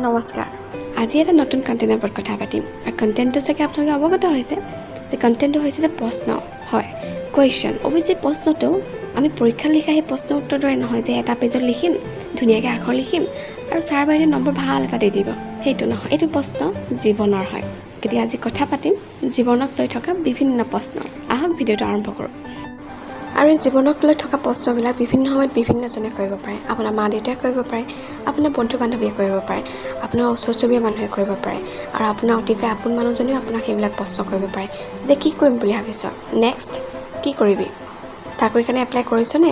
নমস্কাৰ আজি এটা নতুন কন্টেন্টৰ ওপৰত কথা পাতিম আৰু কন্টেন্টটো চাগে আপোনালোকে অৱগত হৈছে যে কন্টেন্টটো হৈছে যে প্ৰশ্ন হয় কোৱেশ্চন অৱশ্যে প্ৰশ্নটো আমি পৰীক্ষাত লিখা সেই প্ৰশ্ন উত্তৰ দৰে নহয় যে এটা পেজত লিখিম ধুনীয়াকৈ আখৰ লিখিম আৰু ছাৰ বাইদেৱে নম্বৰ ভাল এটা দি দিব সেইটো নহয় এইটো প্ৰশ্ন জীৱনৰ হয় গতিকে আজি কথা পাতিম জীৱনক লৈ থকা বিভিন্ন প্ৰশ্ন আহক ভিডিঅ'টো আৰম্ভ কৰোঁ আৰু এই জীৱনক লৈ থকা প্ৰশ্নবিলাক বিভিন্ন সময়ত বিভিন্নজনে কৰিব পাৰে আপোনাৰ মা দেউতাই কৰিব পাৰে আপোনাৰ বন্ধু বান্ধৱীয়ে কৰিব পাৰে আপোনাৰ ওচৰ চুবুৰীয়া মানুহে কৰিব পাৰে আৰু আপোনাৰ অতিকৈ আপোন মানুহজনেও আপোনাক সেইবিলাক প্ৰশ্ন কৰিব পাৰে যে কি কৰিম বুলি ভাবিছ নেক্সট কি কৰিবি চাকৰিৰ কাৰণে এপ্লাই কৰিছনে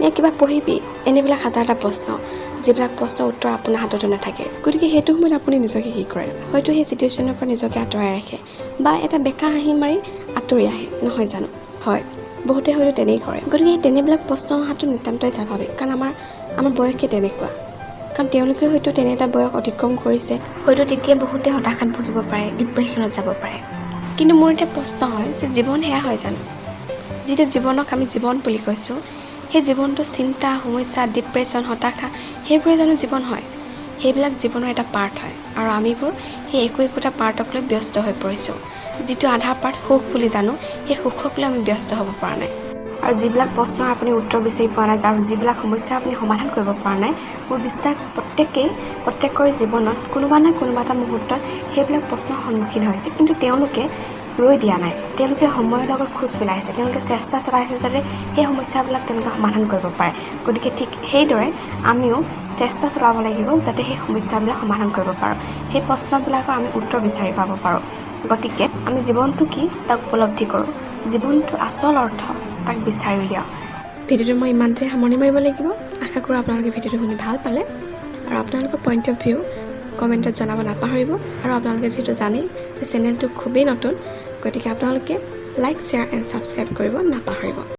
নে কিবা পঢ়িবি এনেবিলাক হাজাৰটা প্ৰশ্ন যিবিলাক প্ৰশ্নৰ উত্তৰ আপোনাৰ হাততো নাথাকে গতিকে সেইটো সময়ত আপুনি নিজকে কি কৰে হয়তো সেই চিটুৱেশ্যনৰ পৰা নিজকে আঁতৰাই ৰাখে বা এটা বেকা হাঁহি মাৰি আঁতৰি আহে নহয় জানো হয় বহুতে হয়তো তেনেই কৰে গতিকে তেনেবিলাক প্ৰশ্ন অহাটো নিতান্তই স্বাভাৱিক কাৰণ আমাৰ বয়সকে তেনেকুৱা কাৰণ তেওঁলোকে হয়তো তেনে এটা বয়স অতিক্ৰম কৰিছে হয়তো তেতিয়া বহুতে হতাশাত ভুগিব পাৰে ডিপ্ৰেশ্যনত যাব পাৰে কিন্তু মোৰ এটা প্ৰশ্ন হয় যে জীৱন সেয়া হয় জানো যিটো জীৱনক আমি জীৱন বুলি কৈছোঁ সেই জীৱনটো চিন্তা সমস্যা ডিপ্ৰেশ্যন হতাশা সেইবোৰে জানো জীৱন হয় সেইবিলাক জীৱনৰ এটা পাৰ্ট হয় আৰু আমিবোৰ সেই একোটা পাৰ্টক লৈ ব্যস্ত হৈ পৰিছোঁ যিটো আধা পাৰ্ট সুখ বুলি জানো সেই সুখক লৈ আমি ব্যস্ত হ'ব পৰা নাই আৰু যিবিলাক প্ৰশ্নৰ আপুনি উত্তৰ বিচাৰি পোৱা নাই আৰু যিবিলাক সমস্যাৰ আপুনি সমাধান কৰিব পৰা নাই মোৰ বিশ্বাস প্ৰত্যেকৰে জীৱনত কোনোবা নহয় কোনোবা এটা মুহূৰ্তত সেইবিলাক প্ৰশ্নৰ সন্মুখীন হৈছে কিন্তু তেওঁলোকে ৰৈ দিয়া নাই তেওঁলোকে সময়ৰ লগত খোজ মিলাইছে তেওঁলোকে চেষ্টা চলাইছে যাতে সেই সমস্যাবিলাক তেওঁলোকে সমাধান কৰিব পাৰে গতিকে ঠিক সেইদৰে আমিও চেষ্টা চলাব লাগিব যাতে সেই সমস্যাবিলাক সমাধান কৰিব পাৰোঁ সেই প্ৰশ্নবিলাকৰ আমি উত্তৰ বিচাৰি পাব পাৰোঁ গতিকে আমি জীৱনটো কি তাক উপলব্ধি কৰোঁ জীৱনটো আচল অৰ্থ তাক বিচাৰি উলিয়াওঁ ভিডিঅ'টো মই ইমানতে সামৰণি মাৰিব লাগিব আশা কৰোঁ আপোনালোকে ভিডিঅ'টো শুনি ভাল পালে আৰু আপোনালোকৰ পইণ্ট অফ ভিউ কমেণ্টত জনাব নাপাহৰিব আৰু আপোনালোকে যিহেতু জানেই যে চেনেলটো খুবেই নতুন গতিকে আপোনালোকে লাইক শ্বেয়াৰ এণ্ড ছাবস্ক্ৰাইব কৰিব নাপাহৰিব